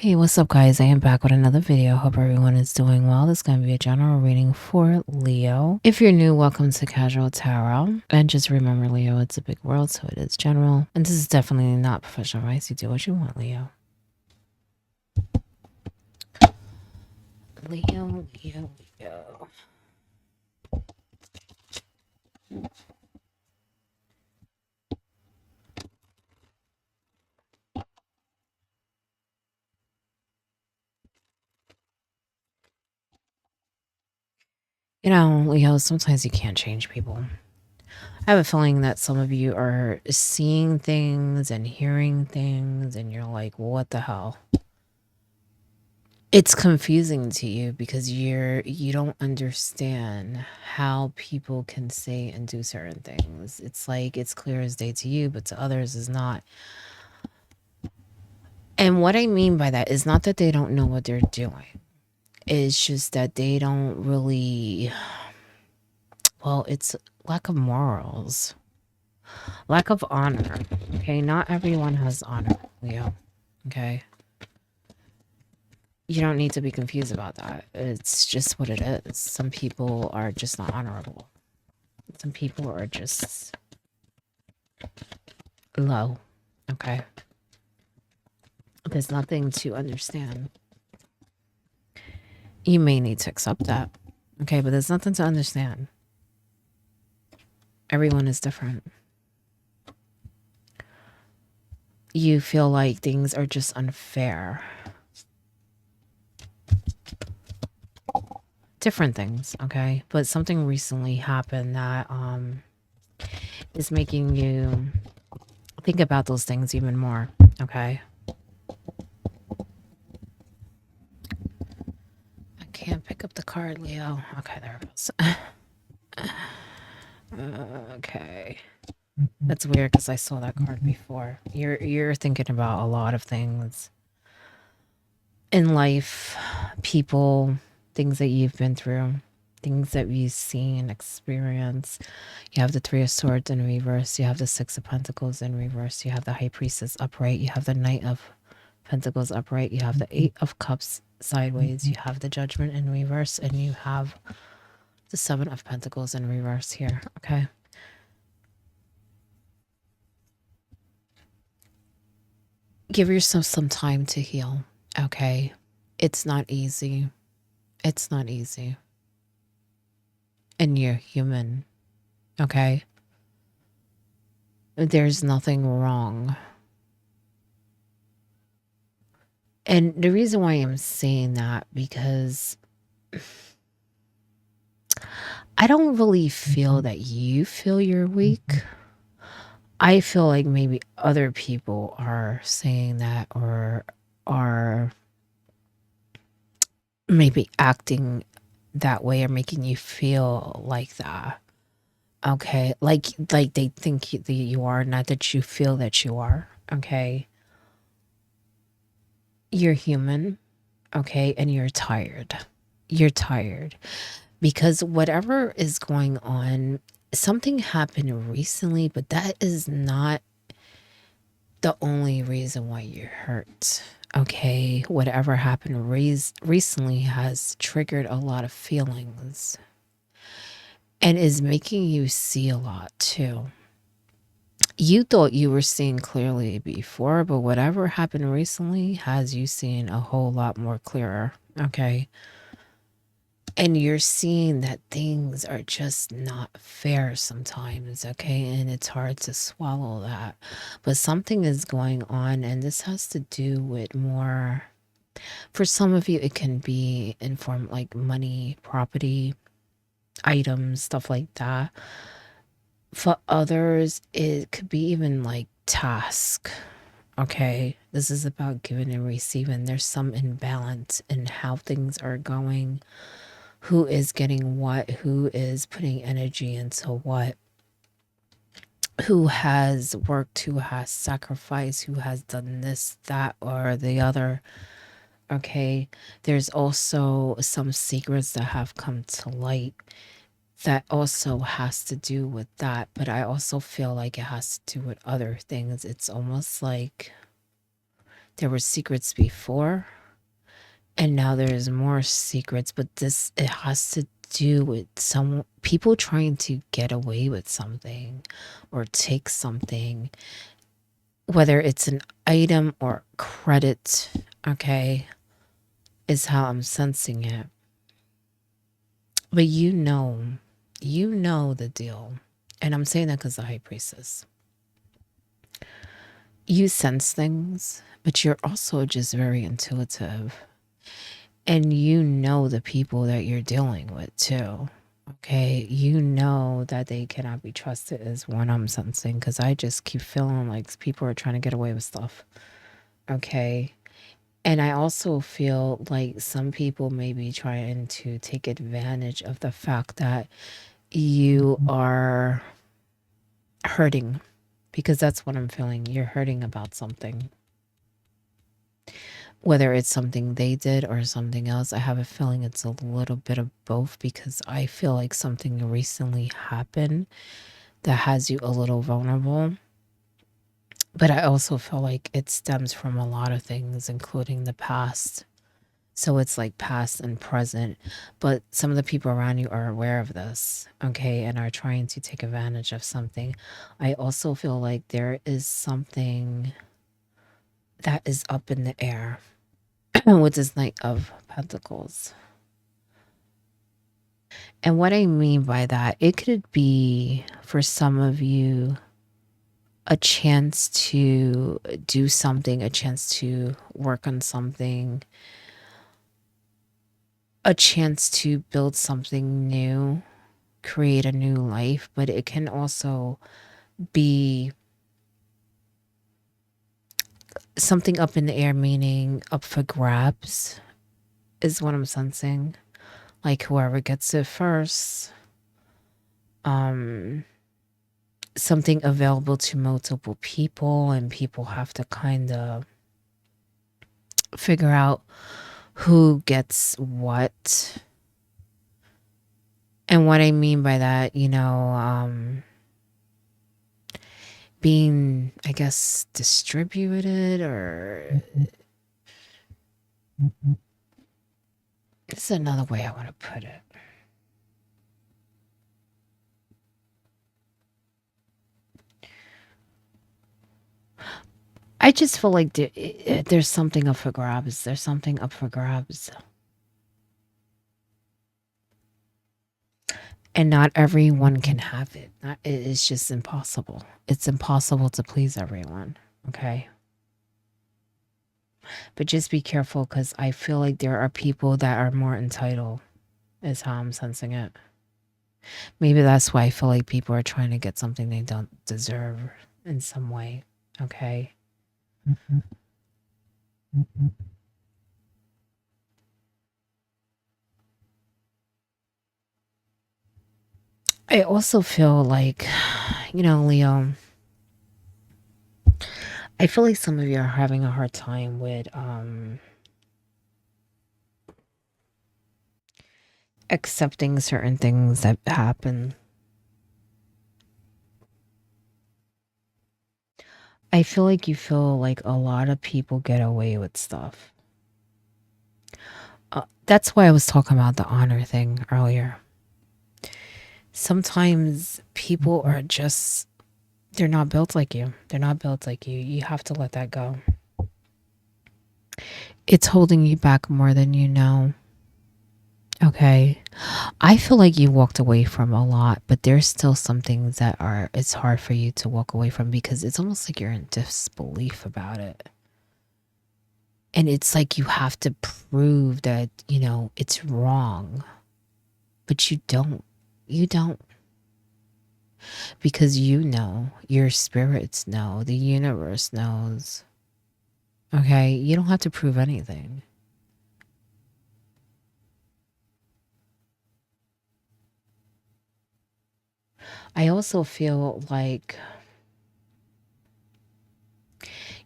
Hey, what's up, guys? I am back with another video. Hope everyone is doing well. This is going to be a general reading for Leo. If you're new, welcome to Casual Tarot. And just remember, Leo, it's a big world, so it is general. And this is definitely not professional advice. You do what you want, Leo. Leo, Leo, Leo. You know, Leo, sometimes you can't change people. I have a feeling that some of you are seeing things and hearing things, and you're like, what the hell? It's confusing to you because you don't understand how people can say and do certain things. It's like it's clear as day to you, but to others is not. And what I mean by that is not that they don't know what they're doing. It's just that they don't really, well, it's lack of morals, lack of honor. Okay, not everyone has honor, Leo. Okay, you don't need to be confused about that. It's just what it is. Some people are just not honorable. Some people are just low. Okay. There's nothing to understand. You may need to accept that. Okay, but there's nothing to understand. Everyone is different. You feel like things are just unfair. Different things, okay? But something recently happened that is making you think about those things even more, okay? I can't pick up the card, Leo. Okay, there it goes. Okay. That's weird because I saw that card before. You're thinking about a lot of things in life, people, things that you've been through, things that you've seen, experienced. You have the Three of Swords in reverse. You have the Six of Pentacles in reverse. You have the High Priestess upright. You have the Knight of Pentacles upright. You have the Eight of Cups sideways. You have the Judgment in reverse, and you have the Seven of Pentacles in reverse here. Okay. Give yourself some time to heal. Okay. It's not easy. It's not easy. And you're human. Okay. There's nothing wrong. And the reason why I'm saying that, because I don't really feel that you feel you're weak. I feel like maybe other people are saying that or are maybe acting that way or making you feel like that. Okay, like they think that you are, not that you feel that you are. Okay, you're human. Okay, and you're tired. You're tired because whatever is going on, something happened recently, but that is not the only reason why you're hurt. Okay, whatever happened recently has triggered a lot of feelings and is making you see a lot too. You thought you were seeing clearly before, but whatever happened recently has you seeing a whole lot more clearer. Okay. And you're seeing that things are just not fair sometimes, okay? And it's hard to swallow that. But something is going on, and this has to do with more. For some of you, it can be in form like money, property, items, stuff like that. For others, it could be even like task. Okay, this is about giving and receiving. There's some imbalance in how things are going, who is getting what, who is putting energy into what, who has worked, who has sacrificed, who has done this, that, or the other. Okay, there's also some secrets that have come to light that also has to do with that, but I also feel like it has to do with other things. It's almost like There were secrets before, and now there's more secrets, but this it has to do with some people trying to get away with something or take something, whether it's an item or credit, okay, is how I'm sensing it. But you know the deal. And I'm saying that because the high priestess. You sense things, but you're also just very intuitive. And you know the people that you're dealing with too. Okay. You know that they cannot be trusted is what I'm sensing because I just keep feeling like people are trying to get away with stuff. Okay. And I also feel like some people may be trying to take advantage of the fact that you are hurting because that's what I'm feeling. You're hurting about something, whether it's something they did or something else. I have a feeling it's a little bit of both because I feel like something recently happened that has you a little vulnerable. But I also feel like it stems from a lot of things, including the past. So it's like past and present. But some of the people around you are aware of this, okay, and are trying to take advantage of something. I also feel like there is something that is up in the air with this Knight of Pentacles. And what I mean by that, it could be for some of you a chance to do something, a chance to work on something, a chance to build something new, create a new life, but it can also be something up in the air, meaning up for grabs, is what I'm sensing. Like whoever gets it first, something available to multiple people, and people have to kind of figure out who gets what. And what I mean by that, being, I guess, distributed, or this is another way I want to put it. I just feel like there's something up for grabs. There's something up for grabs. And not everyone can have it. It's just impossible. It's impossible to please everyone. Okay. But just be careful because I feel like there are people that are more entitled, is how I'm sensing it. Maybe that's why I feel like people are trying to get something they don't deserve in some way. Okay. I also feel like, Leo, I feel like some of you are having a hard time with accepting certain things that happen. I feel like you feel like a lot of people get away with stuff. That's why I was talking about the honor thing earlier. Sometimes people are just, they're not built like you. They're not built like you. You have to let that go. It's holding you back more than you know. Okay. I feel like you walked away from a lot, but there's still some things that it's hard for you to walk away from because it's almost like you're in disbelief about it. And it's like you have to prove that, it's wrong. But you don't. You don't. Because your spirits know, the universe knows. Okay? You don't have to prove anything. I also feel like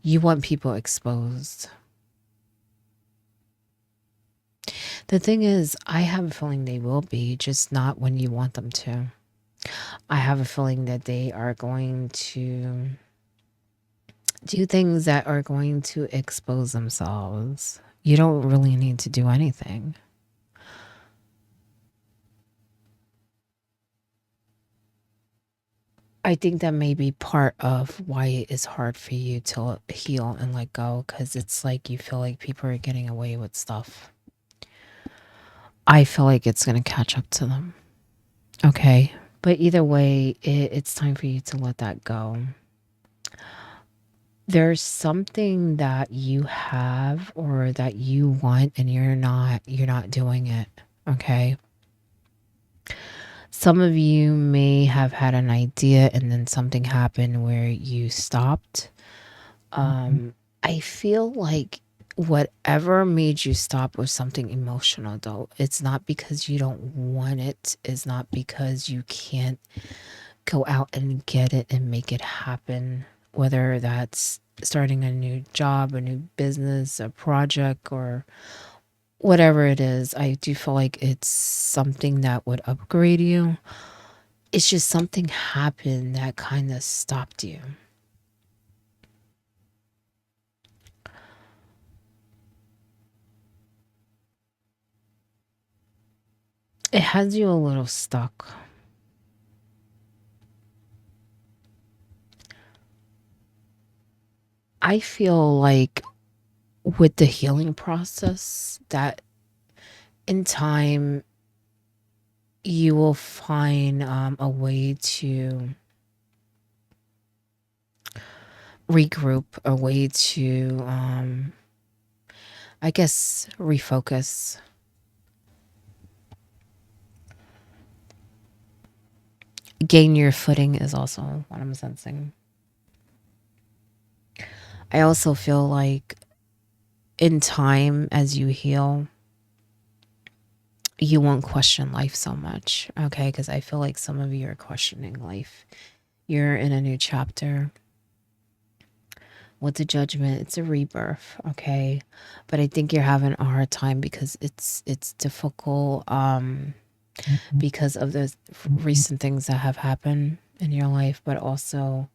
you want people exposed. The thing is, I have a feeling they will be, just not when you want them to. I have a feeling that they are going to Do things that are going to expose themselves. You don't really need to do anything. I think that may be part of why it is hard for you to heal and let go, because it's like you feel like people are getting away with stuff. I feel like it's going to catch up to them. Okay. But either way, it's time for you to let that go. There's something that you have or that you want and you're not doing it. Okay. Some of you may have had an idea and then something happened where you stopped. I feel like whatever made you stop was something emotional, though. It's not because you don't want it, it's not because you can't go out and get it and make it happen, whether that's starting a new job, a new business, a project, or whatever it is. I do feel like it's something that would upgrade you. It's just something happened that kind of stopped you. It has you a little stuck. I feel like with the healing process that in time you will find a way to regroup, a way to I guess refocus. Gain your footing is also what I'm sensing. I also feel like in time as you heal, you won't question life so much. Okay, because I feel like some of you are questioning life. You're in a new chapter. What's a judgment? It's a rebirth, okay? But I think you're having a hard time because it's difficult because of the recent things that have happened in your life, but also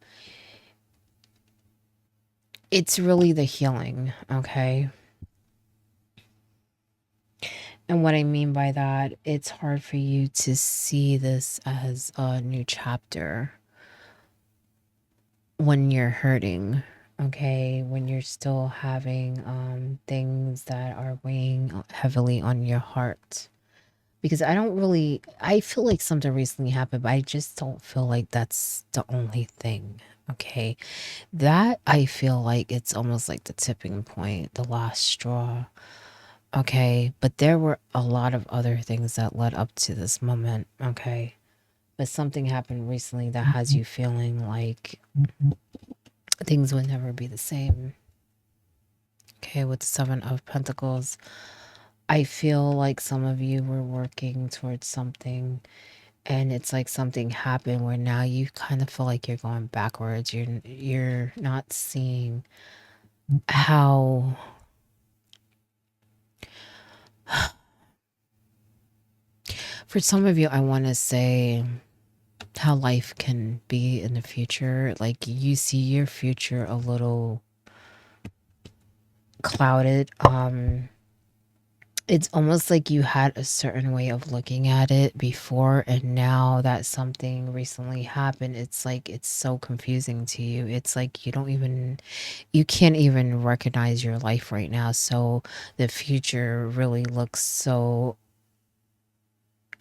it's really the healing, okay? And what I mean by that, it's hard for you to see this as a new chapter when you're hurting, okay? When you're still having things that are weighing heavily on your heart. Because I feel like something recently happened, but I just don't feel like that's the only thing, okay? That I feel like it's almost like the tipping point, the last straw. Okay, but there were a lot of other things that led up to this moment, okay? But something happened recently that has you feeling like things would never be the same. Okay, with the Seven of Pentacles, I feel like some of you were working towards something and it's like something happened where now you kind of feel like you're going backwards. You're not seeing how for some of you I want to say how life can be in the future. Like you see your future a little clouded. It's almost like you had a certain way of looking at it before, and now that something recently happened, it's like it's so confusing to you. It's like you can't even recognize your life right now. So the future really looks so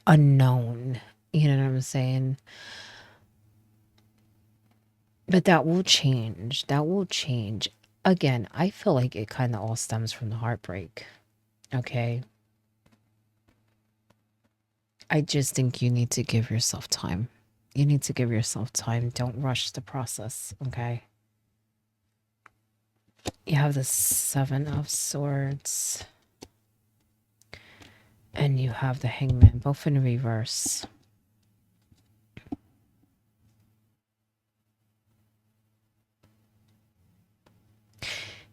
unknown. You know what I'm saying? But that will change. That will change. Again, I feel like it kind of all stems from the heartbreak. Okay. I just think you need to give yourself time. You need to give yourself time. Don't rush the process. Okay. You have the Seven of Swords and you have the Hangman, both in reverse.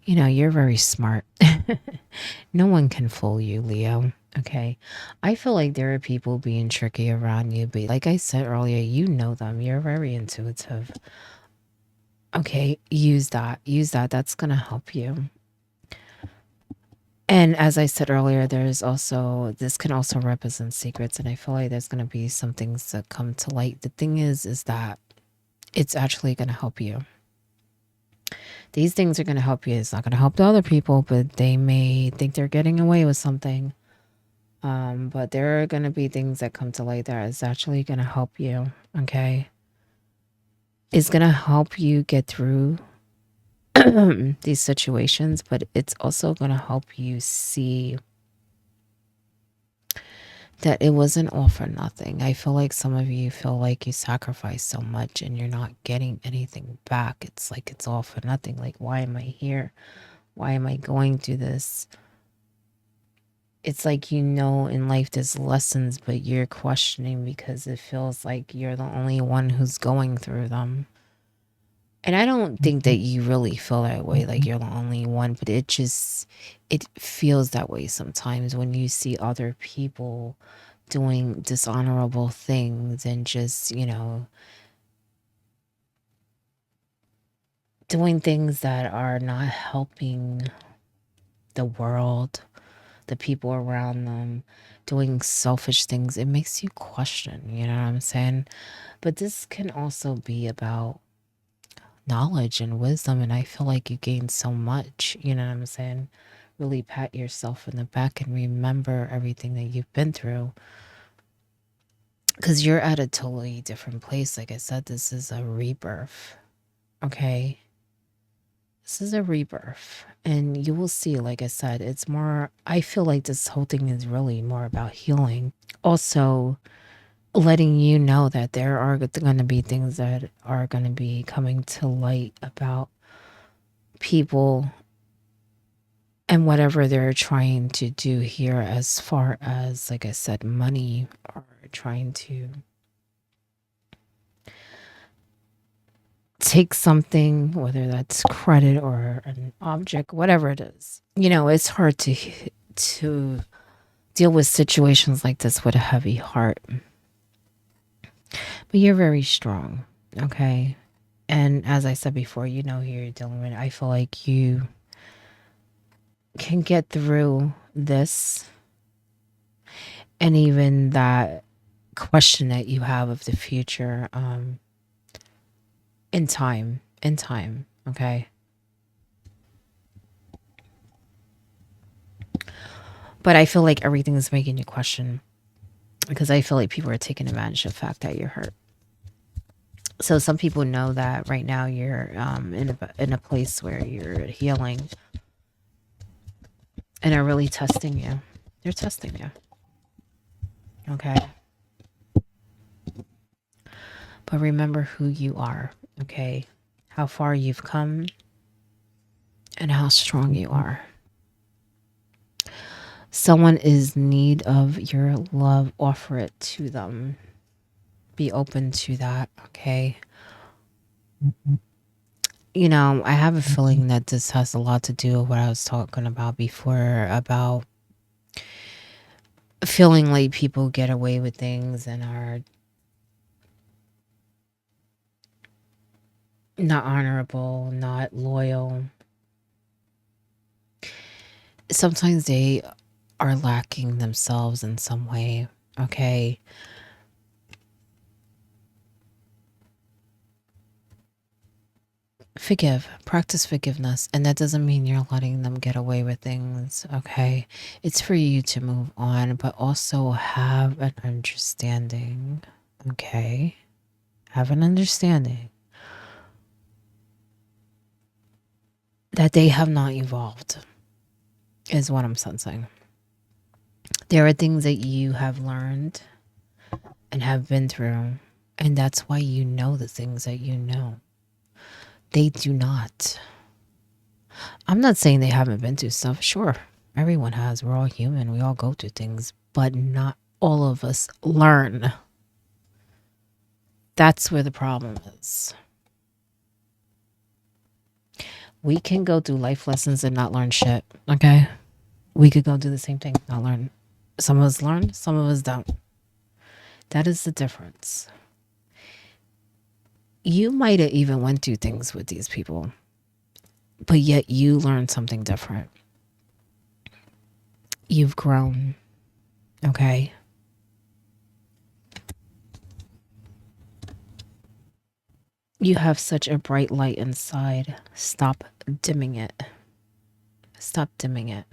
You know, you're very smart. No one can fool you, Leo. Okay. I feel like there are people being tricky around you, but like I said earlier, you know them. You're very intuitive. Okay, use that. Use that. That's going to help you. And as I said earlier, there's also, this can also represent secrets. And I feel like there's going to be some things that come to light. The thing is that it's actually going to help you. These things are going to help you. It's not going to help the other people, but they may think they're getting away with something. But there are going to be things that come to light that is actually going to help you. Okay. It's going to help you get through these situations, but it's also going to help you see that it wasn't all for nothing. I feel like some of you feel like you sacrificed so much and you're not getting anything back. It's like it's all for nothing. Like, why am I here? Why am I going through this? It's like, in life there's lessons, but you're questioning because it feels like you're the only one who's going through them. And I don't think that you really feel that way, like you're the only one, but it feels that way sometimes when you see other people doing dishonorable things and just, doing things that are not helping the world, the people around them, doing selfish things. It makes you question, you know what I'm saying? But this can also be about knowledge and wisdom, and I feel like you gain so much, you know what I'm saying? Really pat yourself in the back and remember everything that you've been through, because you're at a totally different place. Like I said, this is a rebirth. Okay, this is a rebirth, and you will see, like I said, it's more, I feel like this whole thing is really more about healing. Also, letting you know that there are going to be things that are going to be coming to light about people and whatever they're trying to do here, as far as, like I said, money, or trying to take something, whether that's credit or an object, whatever it is. It's hard to deal with situations like this with a heavy heart. But you're very strong, okay? And as I said before, you know who you're dealing with. I feel like you can get through this, and even that question that you have of the future, in time, okay? But I feel like everything is making you question, because I feel like people are taking advantage of the fact that you're hurt. So some people know that right now you're in a place where you're healing, and are really testing you. They're testing you, okay? But remember who you are, okay? How far you've come and how strong you are. Someone is in need of your love, offer it to them. Be open to that, okay? I have a feeling that this has a lot to do with what I was talking about before, about feeling like people get away with things and are not honorable, not loyal. Sometimes they are lacking themselves in some way, okay? Forgive, practice forgiveness, and that doesn't mean you're letting them get away with things, okay? It's for you to move on, but also have an understanding, okay? Have an understanding that they have not evolved, is what I'm sensing. There are things that you have learned and have been through, and that's why you know the things that you know. They do not. I'm not saying they haven't been through stuff. Sure, everyone has. We're all human. We all go through things, but not all of us learn. That's where the problem is. We can go through life lessons and not learn shit, okay? We could go do the same thing, not learn. Some of us learn, some of us don't. That is the difference. You might have even went through things with these people, but yet you learned something different. You've grown, okay? You have such a bright light inside. Stop dimming it. Stop dimming it.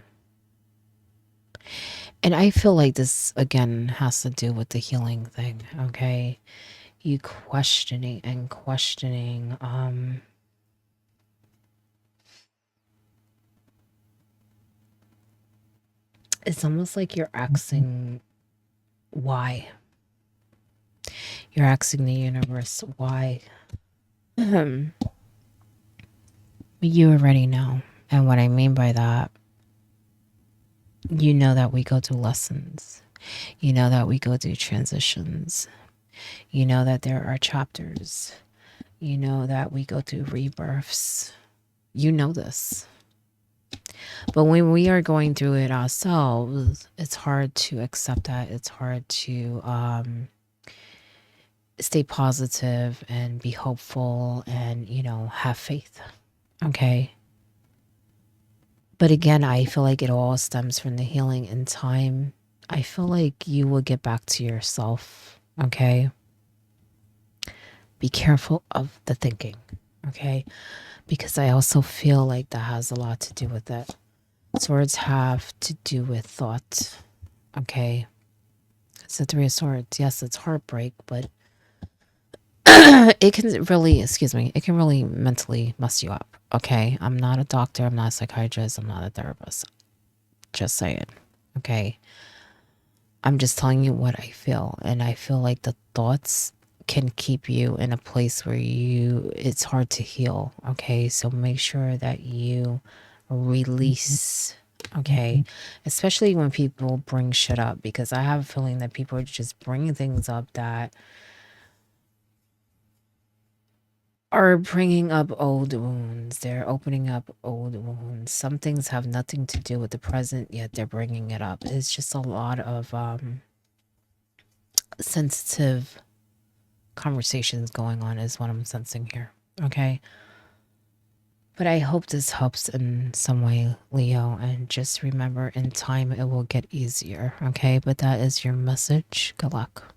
And I feel like this again has to do with the healing thing, okay? You questioning and questioning. It's almost like you're asking why. You're asking the universe why. You already know. And what I mean by that, you know that we go through lessons. You know that we go through transitions. You know that there are chapters. You know that we go through rebirths. You know this. But when we are going through it ourselves, it's hard to accept that. It's hard to stay positive and be hopeful and, have faith. Okay. But again, I feel like it all stems from the healing in time. I feel like you will get back to yourself. Okay. Be careful of the thinking. Okay. Because I also feel like that has a lot to do with it. Swords have to do with thought. Okay. It's the Three of Swords. Yes, it's heartbreak, but it can really mentally mess you up. Okay. I'm not a doctor. I'm not a psychiatrist. I'm not a therapist. Just saying. Okay. I'm just telling you what I feel. And I feel like the thoughts can keep you in a place where it's hard to heal. Okay. So make sure that you release. Okay. Especially when people bring shit up, because I have a feeling that people are just bringing things up that are bringing up old wounds. They're opening up old wounds. Some things have nothing to do with the present, yet they're bringing it up. It's just a lot of sensitive conversations going on is what I'm sensing here. Okay. But I hope this helps in some way, Leo. And just remember, in time, it will get easier. Okay. But that is your message. Good luck.